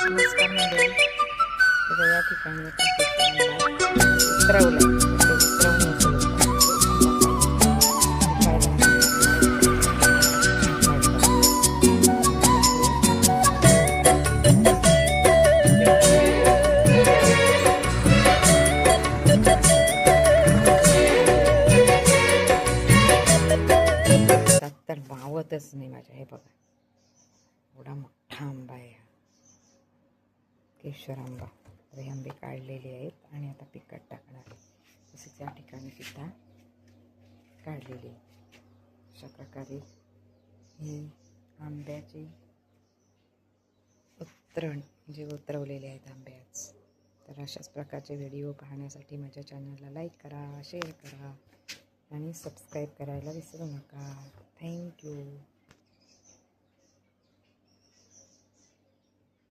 नमस्कार मंडळी. बघा या ठिकाणी आता केशरांना उतरवलंय. ते उतरवून असेल तर मावतच नाही माझ्या. हे बघा एवढा मोठा आंबा आहे हा केशर आंबा. हे आंबे काढलेले आहेत आणि आता पिकात टाकणार आहे. तसेच या ठिकाणी सुद्धा काढलेली आहे. अशा प्रकारे ही आंब्याची म्हणजे उतरवलेले आहेत आंबे आज. तर अशाच प्रकारचे व्हिडिओ पाहण्यासाठी माझ्या चॅनलला लाईक करा, शेअर करा आणि सबस्क्राईब करायला विसरू नका. थँक्यू.